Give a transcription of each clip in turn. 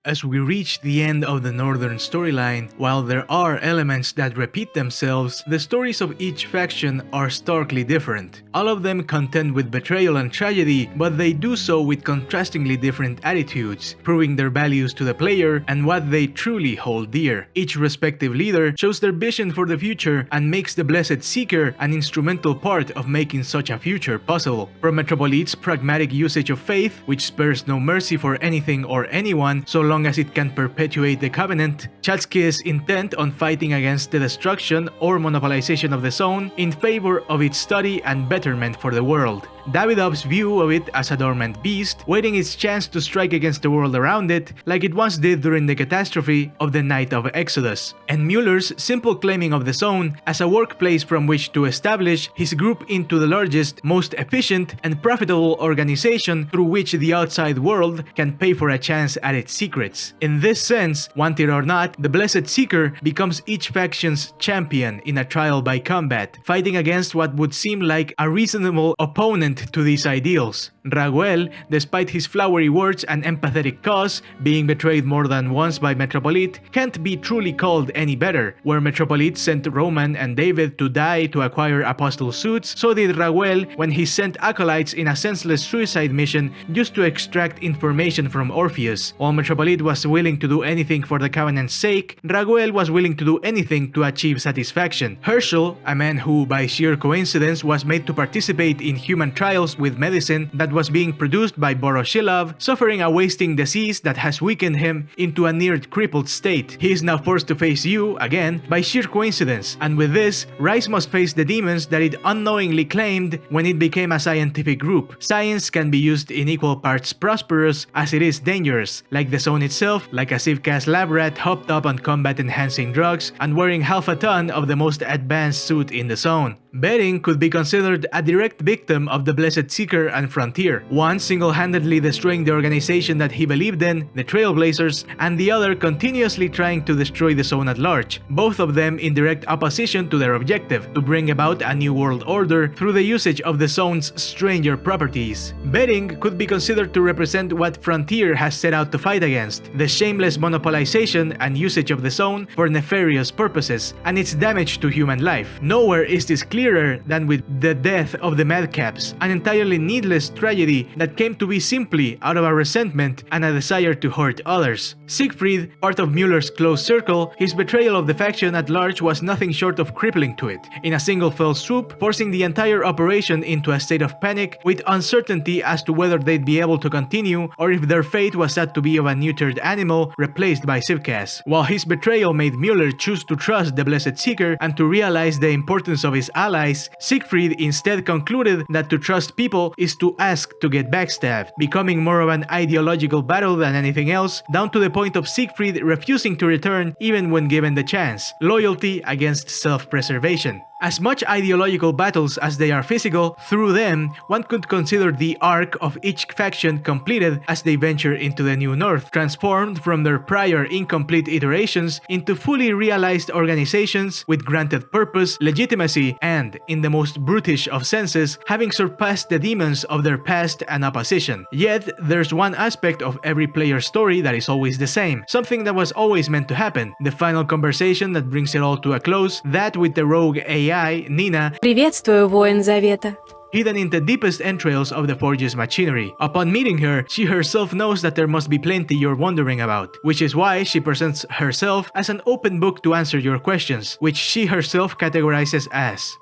As we reach the end of the Northern storyline, while there are elements that repeat themselves, the stories of each faction are starkly different. All of them contend with betrayal and tragedy, but they do so with contrastingly different attitudes, proving their values to the player and what they truly hold dear. Each respective leader shows their vision for the future and makes the Blessed Seeker an instrumental part of making such a future possible. From Metropolite's pragmatic usage of faith, which spares no mercy for anything or anyone so long as it can perpetuate the Covenant, Chatsky's intent on fighting against the destruction or monopolization of the zone in favor of its study and betterment for the world. Davidov's view of it as a dormant beast, waiting its chance to strike against the world around it, like it once did during the catastrophe of the Night of Exodus. And Mueller's simple claiming of the zone as a workplace from which to establish his group into the largest, most efficient, and profitable organization through which the outside world can pay for a chance at its secrets. In this sense, want it or not, the Blessed Seeker becomes each faction's champion in a trial by combat, fighting against what would seem like a reasonable opponent to these ideals. Raguel, despite his flowery words and empathetic cause, being betrayed more than once by Metropolite, can't be truly called any better. Where Metropolite sent Roman and David to die to acquire apostle suits, so did Raguel when he sent acolytes in a senseless suicide mission just to extract information from Orpheus. While Metropolite was willing to do anything for the Covenant's sake, Raguel was willing to do anything to achieve satisfaction. Herschel, a man who by sheer coincidence was made to participate in human trials with medicine that was being produced by Voroshilov, suffering a wasting disease that has weakened him into a near crippled state. He is now forced to face you, again, by sheer coincidence, and with this, Rise must face the demons that it unknowingly claimed when it became a scientific group. Science can be used in equal parts prosperous as it is dangerous, like the zone itself, like a Sivkas lab rat hopped up on combat-enhancing drugs and wearing half a ton of the most advanced suit in the zone. Bering could be considered a direct victim of the Blessed Seeker and Frontier, one single-handedly destroying the organization that he believed in, the Trailblazers, and the other continuously trying to destroy the zone at large, both of them in direct opposition to their objective, to bring about a new world order through the usage of the zone's stranger properties. Bering could be considered to represent what Frontier has set out to fight against, the shameless monopolization and usage of the zone for nefarious purposes, and its damage to human life. Nowhere is this clearer than with the death of the Madcaps, an entirely needless tragedy that came to be simply out of a resentment and a desire to hurt others. Siegfried, part of Mueller's close circle, his betrayal of the faction at large was nothing short of crippling to it, in a single fell swoop, forcing the entire operation into a state of panic with uncertainty as to whether they'd be able to continue or if their fate was said to be of a neutered animal replaced by Sivkas. While his betrayal made Mueller choose to trust the Blessed Seeker and to realize the importance of his allies, Siegfried instead concluded that to trust people is to ask to get backstabbed, becoming more of an ideological battle than anything else, down to the point of Siegfried refusing to return even when given the chance. Loyalty against self-preservation. As much ideological battles as they are physical, through them, one could consider the arc of each faction completed as they venture into the New North, transformed from their prior incomplete iterations into fully realized organizations with granted purpose, legitimacy, and, in the most brutish of senses, having surpassed the demons of their past and opposition. Yet, there's one aspect of every player's story that is always the same, something that was always meant to happen, the final conversation that brings it all to a close, that with the rogue AI, Nina, Приветствую, воин Завета. hidden in the deepest entrails of the Forge's machinery. Upon meeting her, she herself knows that there must be plenty you're wondering about, which is why she presents herself as an open book to answer your questions, which she herself categorizes as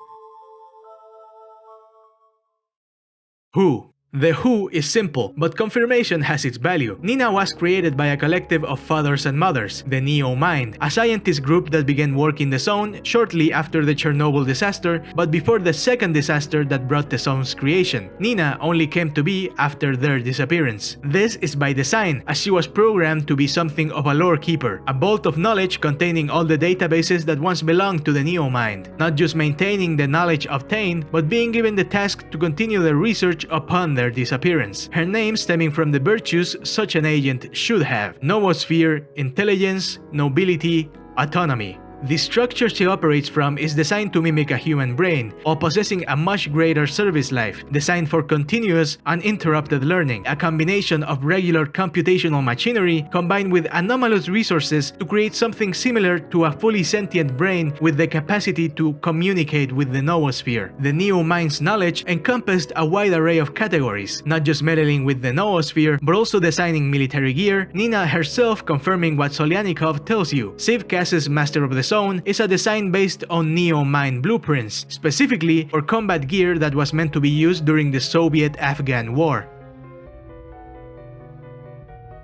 Who? The who is simple, but confirmation has its value. Nina was created by a collective of fathers and mothers, the Neo Mind, a scientist group that began work in the zone shortly after the Chernobyl disaster, but before the second disaster that brought the zone's creation. Nina only came to be after their disappearance. This is by design, as she was programmed to be something of a lore keeper, a vault of knowledge containing all the databases that once belonged to the Neo Mind, not just maintaining the knowledge obtained, but being given the task to continue the research upon their disappearance. Her name stemming from the virtues such an agent should have: noosphere, intelligence, nobility, autonomy. The structure she operates from is designed to mimic a human brain, while possessing a much greater service life, designed for continuous, uninterrupted learning, a combination of regular computational machinery combined with anomalous resources to create something similar to a fully sentient brain with the capacity to communicate with the noosphere. The Neo-Mind's knowledge encompassed a wide array of categories, not just meddling with the noosphere, but also designing military gear, Nina herself confirming what Solyanikov tells you. Sivkas's Master of the Zone is a design based on Neo-Mind blueprints, specifically for combat gear that was meant to be used during the Soviet-Afghan War.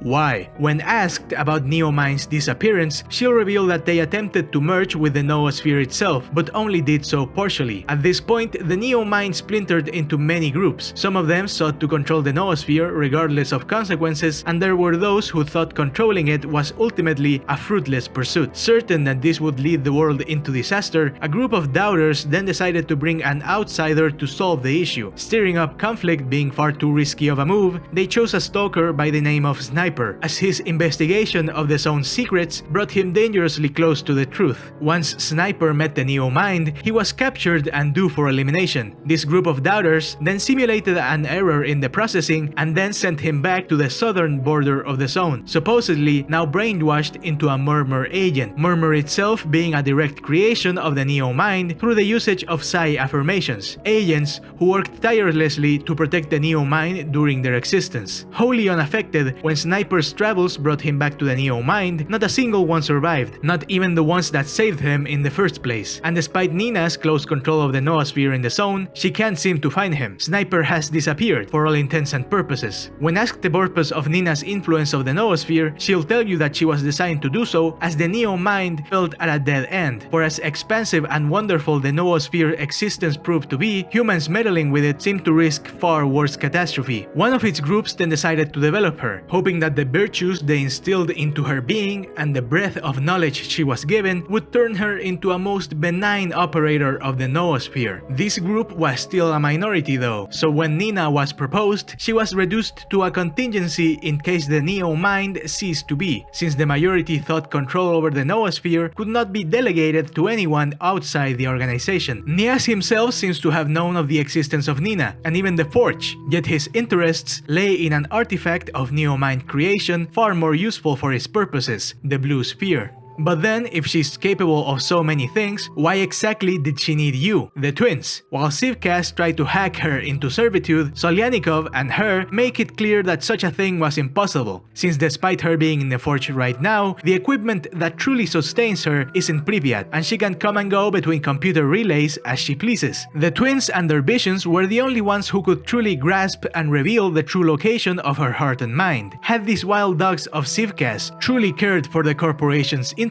Why? When asked about Neo-Mind's disappearance, she'll reveal that they attempted to merge with the noosphere itself, but only did so partially. At this point, the Neo-Mind splintered into many groups. Some of them sought to control the noosphere regardless of consequences, and there were those who thought controlling it was ultimately a fruitless pursuit. Certain that this would lead the world into disaster, a group of doubters then decided to bring an outsider to solve the issue. Stirring up conflict being far too risky of a move, they chose a stalker by the name of Sniper, as his investigation of the Zone's secrets brought him dangerously close to the truth. Once Sniper met the Neo-Mind, he was captured and due for elimination. This group of doubters then simulated an error in the processing and then sent him back to the southern border of the Zone, supposedly now brainwashed into a Murmur agent. Murmur itself being a direct creation of the Neo-Mind through the usage of psi affirmations, agents who worked tirelessly to protect the Neo-Mind during their existence. Wholly unaffected when Sniper's travels brought him back to the Neo-Mind, not a single one survived, not even the ones that saved him in the first place. And despite Nina's close control of the noosphere in the Zone, she can't seem to find him. Sniper has disappeared for all intents and purposes. When asked the purpose of Nina's influence of the noosphere, she'll tell you that she was designed to do so as the Neo-Mind felt at a dead end. For as expansive and wonderful the noosphere existence proved to be, humans meddling with it seemed to risk far worse catastrophe. One of its groups then decided to develop her, hoping that the virtues they instilled into her being and the breadth of knowledge she was given would turn her into a most benign operator of the noosphere. This group was still a minority though, so when Nina was proposed, she was reduced to a contingency in case the Neo-Mind ceased to be, since the majority thought control over the noosphere could not be delegated to anyone outside the organization. Nias himself seems to have known of the existence of Nina, and even the Forge, yet his interests lay in an artifact of Neo-Mind creation far more useful for his purposes, the Blue Sphere. But then, if she's capable of so many things, why exactly did she need you, the twins? While Sivkas tried to hack her into servitude, Solyanikov and her make it clear that such a thing was impossible, since despite her being in the Forge right now, the equipment that truly sustains her is in Pripyat, and she can come and go between computer relays as she pleases. The twins and their visions were the only ones who could truly grasp and reveal the true location of her heart and mind. Had these wild dogs of Sivkas truly cared for the corporation's interest,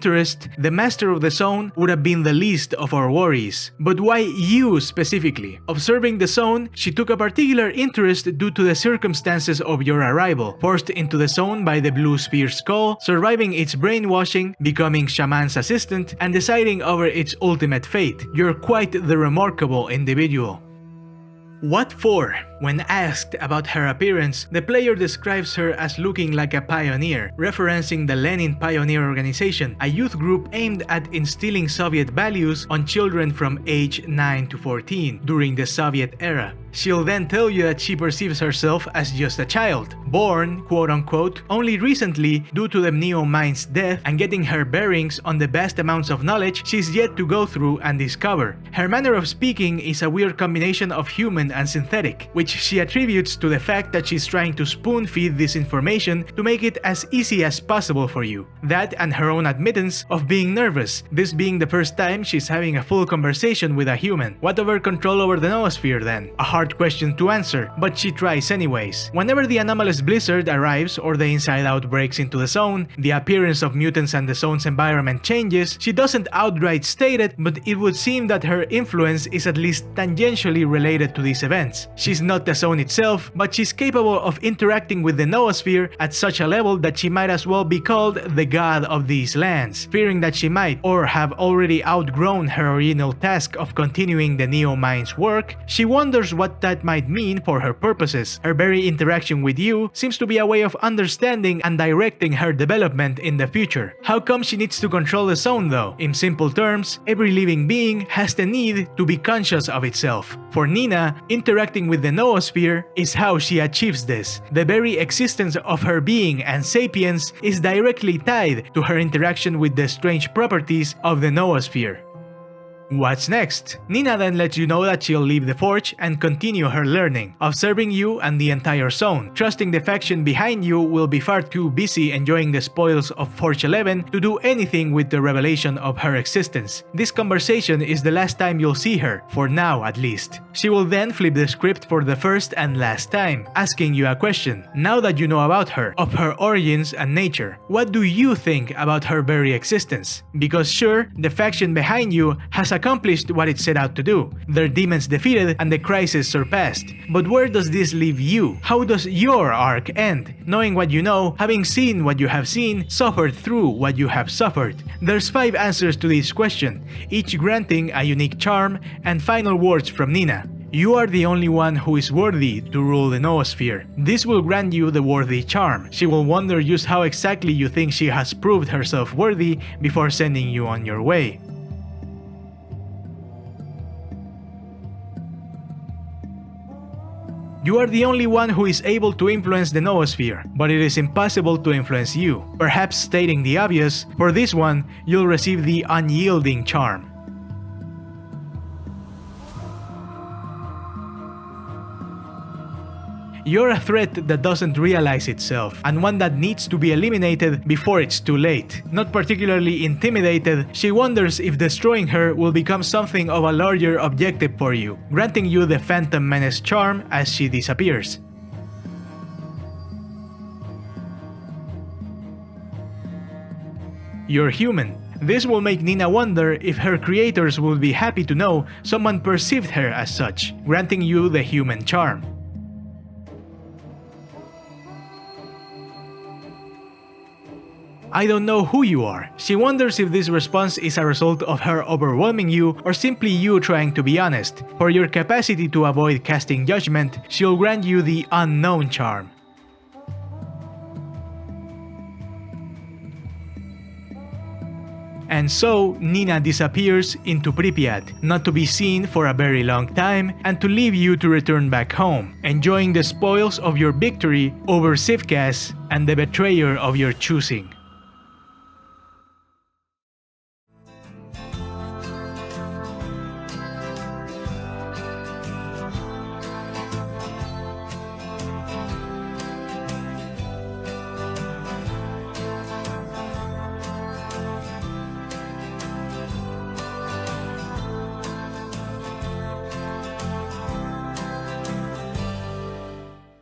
the Master of the Zone would have been the least of our worries. But why you specifically? Observing the Zone, she took a particular interest due to the circumstances of your arrival, forced into the Zone by the Blue Sphere Skull, surviving its brainwashing, becoming Shaman's assistant, and deciding over its ultimate fate. You're quite the remarkable individual. What for? When asked about her appearance, the player describes her as looking like a pioneer, referencing the Lenin Pioneer Organization, a youth group aimed at instilling Soviet values on children from age 9 to 14 during the Soviet era. She'll then tell you that she perceives herself as just a child, born, quote-unquote, only recently due to the Neo-Mind's death, and getting her bearings on the vast amounts of knowledge she's yet to go through and discover. Her manner of speaking is a weird combination of human and synthetic, which she attributes to the fact that she's trying to spoon-feed this information to make it as easy as possible for you. That and her own admittance of being nervous, this being the first time she's having a full conversation with a human. What of her control over the noosphere then? A hard question to answer, but she tries anyways. Whenever the anomalous blizzard arrives or the Inside Out breaks into the Zone, the appearance of mutants and the Zone's environment changes, she doesn't outright state it, but it would seem that her influence is at least tangentially related to these events. She's not not the zone itself, but she's capable of interacting with the noosphere at such a level that she might as well be called the god of these lands. Fearing that she might or have already outgrown her original task of continuing the Neo Mind's work, she wonders what that might mean for her purposes. Her very interaction with you seems to be a way of understanding and directing her development in the future. How come she needs to control the zone though? In simple terms, every living being has the need to be conscious of itself. For Nina, interacting with the noosphere is how she achieves this. The very existence of her being and sapience is directly tied to her interaction with the strange properties of the noosphere. What's next? Nina then lets you know that she'll leave the forge and continue her learning, observing you and the entire zone, trusting the faction behind you will be far too busy enjoying the spoils of Forge 11 to do anything with the revelation of her existence. This conversation is the last time you'll see her, for now at least. She will then flip the script for the first and last time, asking you a question. Now that you know about her, of her origins and nature, what do you think about her very existence? Because sure, the faction behind you has accomplished what it set out to do. Their demons defeated and the crisis surpassed. But where does this leave you? How does your arc end? Knowing what you know, having seen what you have seen, suffered through what you have suffered. There's 5 answers to this question, each granting a unique charm, and final words from Nina. You are the only one who is worthy to rule the noosphere. This will grant you the worthy charm. She will wonder just how exactly you think she has proved herself worthy before sending you on your way. You are the only one who is able to influence the noosphere, but it is impossible to influence you. Perhaps stating the obvious, for this one, you'll receive the Unyielding charm. You're a threat that doesn't realize itself, and one that needs to be eliminated before it's too late. Not particularly intimidated, she wonders if destroying her will become something of a larger objective for you, granting you the Phantom Menace charm as she disappears. You're human. This will make Nina wonder if her creators will be happy to know someone perceived her as such, granting you the human charm. I don't know who you are. She wonders if this response is a result of her overwhelming you or simply you trying to be honest. For your capacity to avoid casting judgment, she'll grant you the Unknown charm. And so, Nina disappears into Pripyat, not to be seen for a very long time, and to leave you to return back home, enjoying the spoils of your victory over Sivkas and the betrayer of your choosing.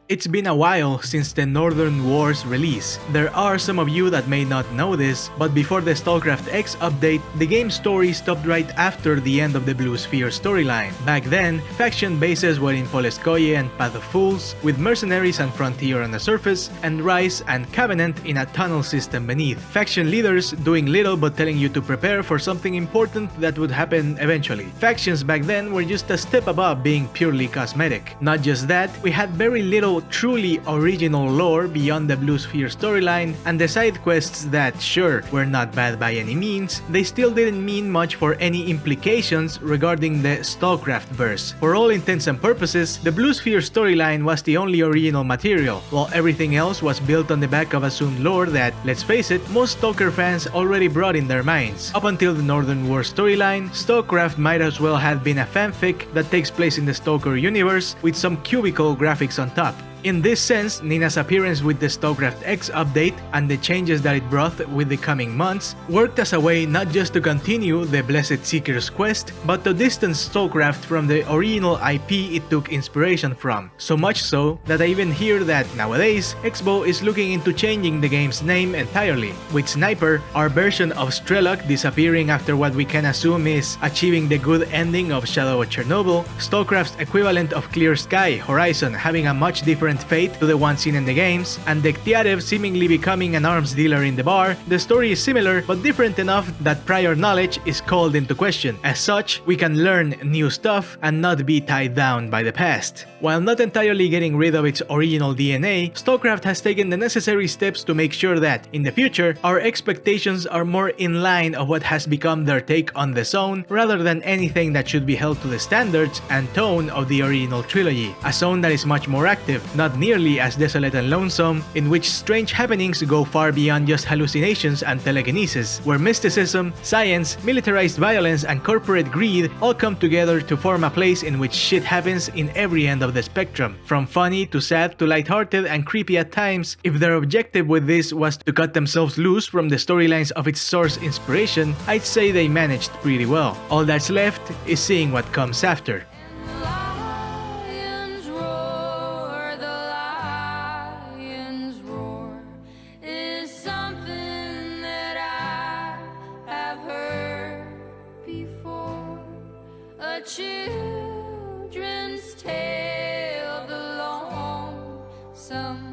It's been a while since the Northern Wars release. There are some of you that may not know this, but before the StarCraft X update, the game's story stopped right after the end of the Blue Sphere storyline. Back then, faction bases were in Polskoye and Path of Fools, with mercenaries and frontier on the surface, and Rise and Covenant in a tunnel system beneath. Faction leaders doing little but telling you to prepare for something important that would happen eventually. Factions back then were just a step above being purely cosmetic. Not just that, we had very little truly original lore beyond the Blue Sphere storyline, and the side quests that, sure, were not bad by any means, they still didn't mean much for any implications regarding the StarCraft verse. For all intents and purposes, the Blue Sphere storyline was the only original material, while everything else was built on the back of assumed lore that, let's face it, most Stalker fans already brought in their minds. Up until the Northern War storyline, StarCraft might as well have been a fanfic that takes place in the Stalker universe with some cubicle graphics on top. In this sense, Nina's appearance with the StarCraft X update and the changes that it brought with the coming months worked as a way not just to continue the Blessed Seeker's quest, but to distance StarCraft from the original IP it took inspiration from. So much so that I even hear that nowadays, Expo is looking into changing the game's name entirely, with Sniper, our version of Strelok, disappearing after what we can assume is achieving the good ending of Shadow of Chernobyl, StarCraft's equivalent of Clear Sky, Horizon, having a much different fate to the one seen in the games, and Dektiarev seemingly becoming an arms dealer in the bar. The story is similar but different enough that prior knowledge is called into question. As such, we can learn new stuff and not be tied down by the past. While not entirely getting rid of its original DNA, StarCraft has taken the necessary steps to make sure that, in the future, our expectations are more in line of what has become their take on the zone, rather than anything that should be held to the standards and tone of the original trilogy. A zone that is much more active, not nearly as desolate and lonesome, in which strange happenings go far beyond just hallucinations and telekinesis, where mysticism, science, militarized violence, and corporate greed all come together to form a place in which shit happens in every end of the spectrum, from funny to sad to lighthearted and creepy at times. If their objective with this was to cut themselves loose from the storylines of its source inspiration, I'd say they managed pretty well. All that's left is seeing what comes after. A children's tale, the lonesome